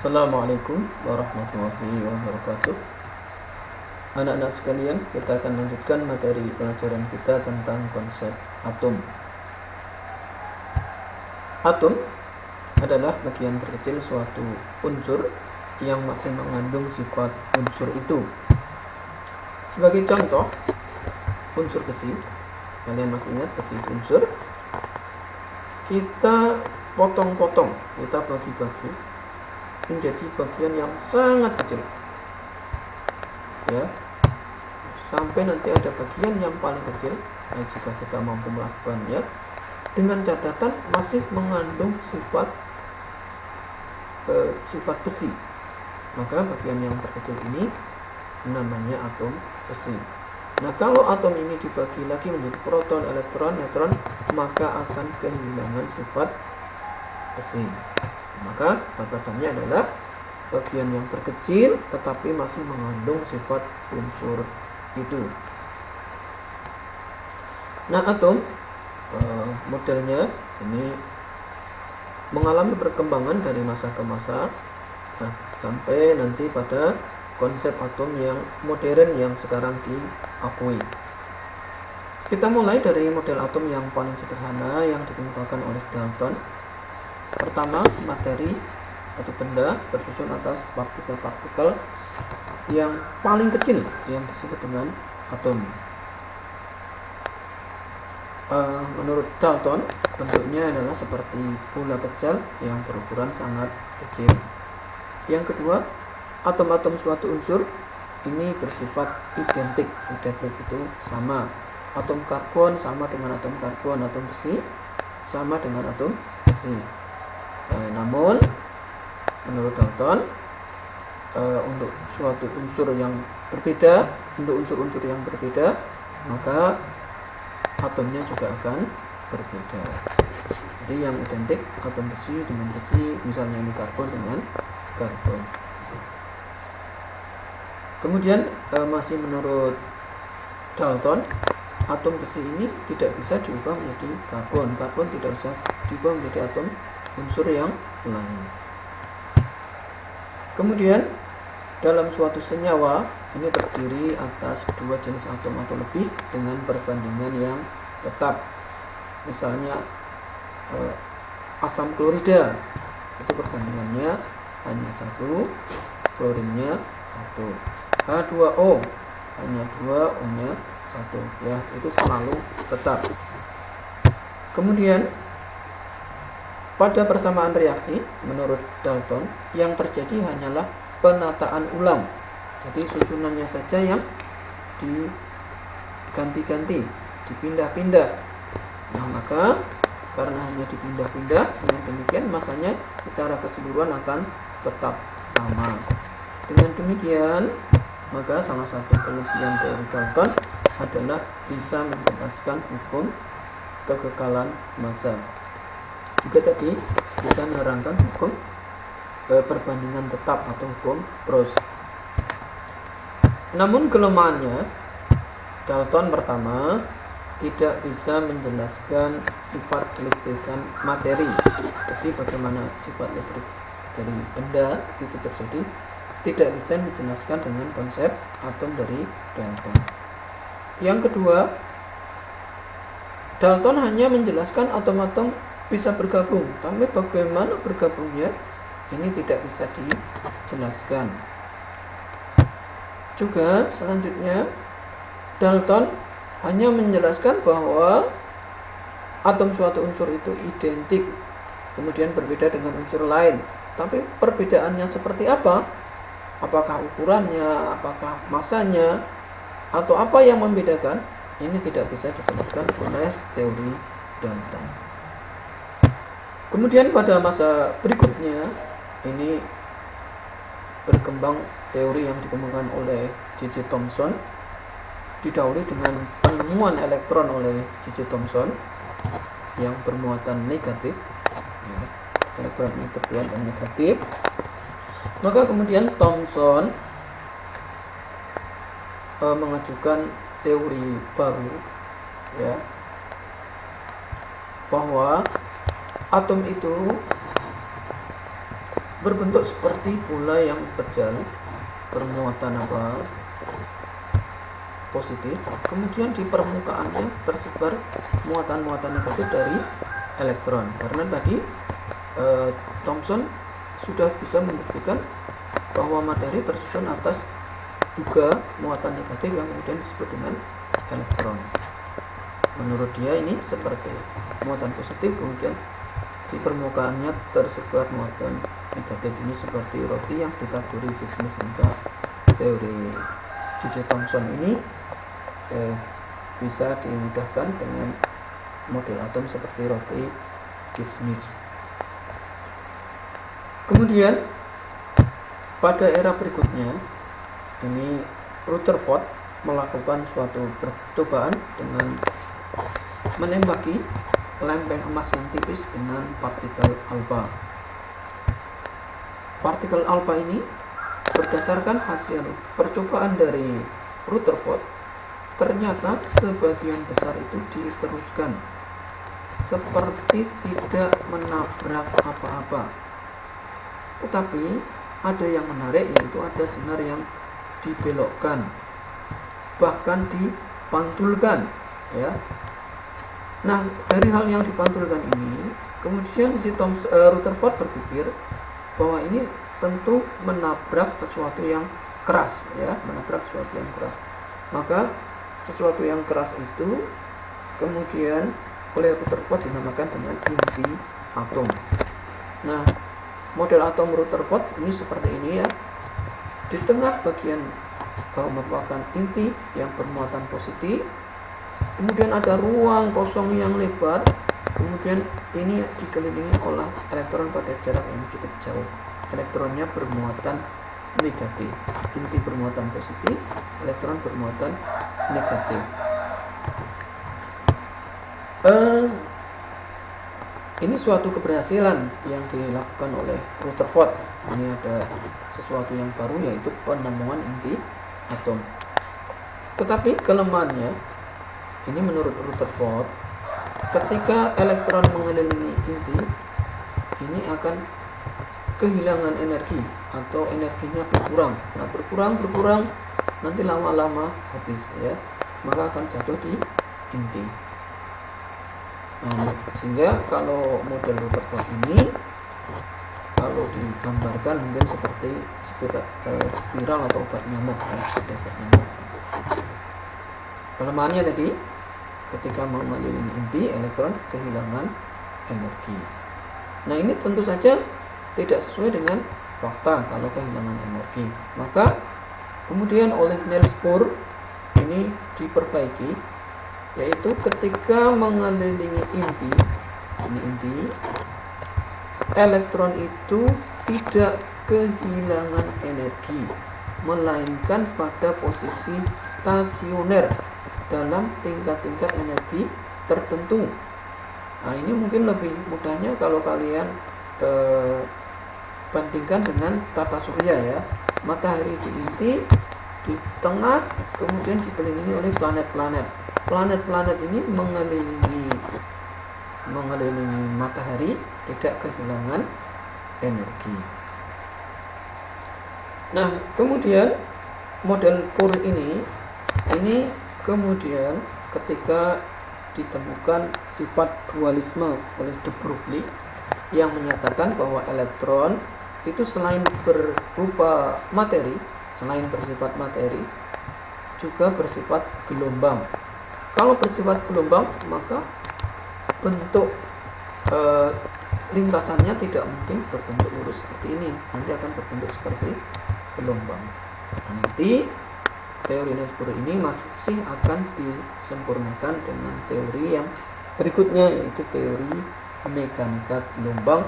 Assalamualaikum warahmatullahi wabarakatuh. Anak-anak sekalian, kita akan lanjutkan materi pelajaran kita tentang konsep atom. Atom adalah bagian terkecil suatu unsur yang masih mengandung sifat unsur itu. Sebagai contoh, unsur besi. Kalian masih ingat besi itu unsur? Kita potong-potong, kita bagi-bagi menjadi bagian yang sangat kecil, ya, sampai nanti ada bagian yang paling kecil. Jika kita mampu melakukannya dengan catatan masih mengandung sifat besi, maka bagian yang terkecil ini namanya atom besi. Nah, kalau atom ini dibagi lagi menjadi proton, elektron, neutron, maka akan kehilangan sifat besi. Maka batasannya adalah bagian yang terkecil tetapi masih mengandung sifat unsur itu. Nah, atom modelnya ini mengalami perkembangan dari masa ke masa, sampai nanti pada konsep atom yang modern yang sekarang diakui. Kita mulai dari model atom yang paling sederhana yang dikemukakan oleh Dalton. Pertama, materi atau benda bersusun atas partikel-partikel yang paling kecil yang disebut dengan atom. Menurut Dalton, bentuknya adalah seperti bola kecil yang berukuran sangat kecil. Yang kedua, atom-atom suatu unsur ini bersifat identik. Identik itu sama. Atom karbon sama dengan atom karbon, atom besi sama dengan atom besi. Namun menurut Dalton, untuk suatu unsur yang berbeda, untuk unsur-unsur yang berbeda, maka atomnya juga akan berbeda. Jadi yang identik atom besi dengan besi, misalnya ini karbon dengan karbon. Kemudian masih menurut Dalton, atom besi ini tidak bisa diubah menjadi karbon, karbon tidak bisa diubah menjadi atom unsur yang lain. Kemudian dalam suatu senyawa ini terdiri atas dua jenis atom atau lebih dengan perbandingan yang tetap. Misalnya asam klorida itu perbandingannya hanya 1, klorinnya 1. H2O hanya 2, O-nya 1, ya, itu selalu tetap. Kemudian pada persamaan reaksi, menurut Dalton, yang terjadi hanyalah penataan ulang. Jadi susunannya saja yang diganti-ganti, dipindah-pindah. Nah, maka karena hanya dipindah-pindah, dengan demikian masanya secara keseluruhan akan tetap sama. Dengan demikian, maka salah satu kelebihan teori Dalton adalah bisa membebaskan hukum kekekalan massa. Juga tadi bisa menerangkan hukum perbandingan tetap atau hukum Proust. Namun kelemahannya, Dalton pertama tidak bisa menjelaskan sifat kelistrikan materi. Jadi bagaimana sifat listrik dari benda itu terjadi tidak bisa dijelaskan dengan konsep atom dari Dalton. Yang kedua, Dalton hanya menjelaskan atom-atom bisa bergabung, tapi bagaimana bergabungnya ini tidak bisa dijelaskan. Juga selanjutnya, Dalton hanya menjelaskan bahwa atom suatu unsur itu identik, kemudian berbeda dengan unsur lain. Tapi perbedaannya seperti apa? Apakah ukurannya, apakah masanya, atau apa yang membedakan? Ini tidak bisa dijelaskan oleh teori Dalton. Kemudian pada masa berikutnya ini berkembang teori yang dikembangkan oleh J.J. Thomson, didahului dengan penemuan elektron oleh J.J. Thomson yang bermuatan negatif, ya, elektron ini bermuatan negatif. Maka kemudian Thomson mengajukan teori baru, ya, bahwa atom itu berbentuk seperti bola yang terjal, bermuatan positif, kemudian di permukaannya tersebar muatan-muatan negatif dari elektron. Karena tadi Thomson sudah bisa membuktikan bahwa materi tersusun atas juga muatan negatif yang kemudian disebut dengan elektron. Menurut dia ini seperti muatan positif, kemudian di permukaannya tersebar muatan negatif. Ini seperti roti yang ditaburi kismis. Maka teori J.J. Thomson ini bisa dimudahkan dengan model atom seperti roti kismis. Kemudian pada era berikutnya ini Rutherford melakukan suatu percobaan dengan menembaki lempeng emas yang tipis dengan partikel alfa. Partikel alfa ini berdasarkan hasil percobaan dari Rutherford, ternyata sebagian besar itu diteruskan seperti tidak menabrak apa-apa. Tetapi ada yang menarik, yaitu ada sinar yang dibelokkan, bahkan dipantulkan, ya. Nah, dari hal yang dipantulkan ini, kemudian si Rutherford berpikir bahwa ini tentu menabrak sesuatu yang keras, ya, menabrak sesuatu yang keras. Maka sesuatu yang keras itu kemudian oleh Rutherford dinamakan dengan inti atom. Nah, model atom Rutherford ini seperti ini, ya. Di tengah bagian merupakan inti yang bermuatan positif. Kemudian ada ruang kosong yang lebar. Kemudian ini dikelilingi oleh elektron pada jarak yang cukup jauh. Elektronnya bermuatan negatif. Inti bermuatan positif, elektron bermuatan negatif. Ini suatu keberhasilan yang dilakukan oleh Rutherford. Ini ada sesuatu yang baru, yaitu penemuan inti atom. Tetapi kelemahannya, ini menurut Rutherford, ketika elektron mengelilingi inti, ini akan kehilangan energi atau energinya berkurang. Nah, berkurang, nanti lama-lama habis, ya. Maka akan jatuh di inti. Nah, sehingga kalau model Rutherford ini kalau digambarkan mungkin seperti spiral atau obat nyamuk, Kelemahannya tadi, ketika mengelilingi inti, elektron kehilangan energi. Nah, ini tentu saja tidak sesuai dengan fakta kalau kehilangan energi. Maka kemudian oleh Niels Bohr ini diperbaiki, yaitu ketika mengelilingi inti, ini inti, elektron itu tidak kehilangan energi, melainkan pada posisi stasioner dalam tingkat-tingkat energi tertentu. Nah, ini mungkin lebih mudahnya kalau kalian bandingkan dengan tata surya, ya. Matahari di inti, di tengah, kemudian dikelilingi oleh planet-planet. Planet-planet ini mengelilingi matahari, tidak kehilangan energi. Nah, kemudian model Bohr ini kemudian ketika ditemukan sifat dualisme oleh de Broglie yang menyatakan bahwa elektron itu selain berupa materi, selain bersifat materi, juga bersifat gelombang. Kalau bersifat gelombang, maka bentuk lintasannya tidak mungkin berbentuk lurus seperti ini, nanti akan berbentuk seperti gelombang. Nanti teori Niels Bohr ini masih akan disempurnakan dengan teori yang berikutnya, yaitu teori mekanika gelombang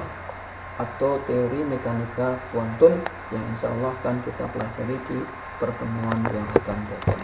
atau teori mekanika kuantum, yang insya Allah akan kita pelajari di pertemuan yang akan datang.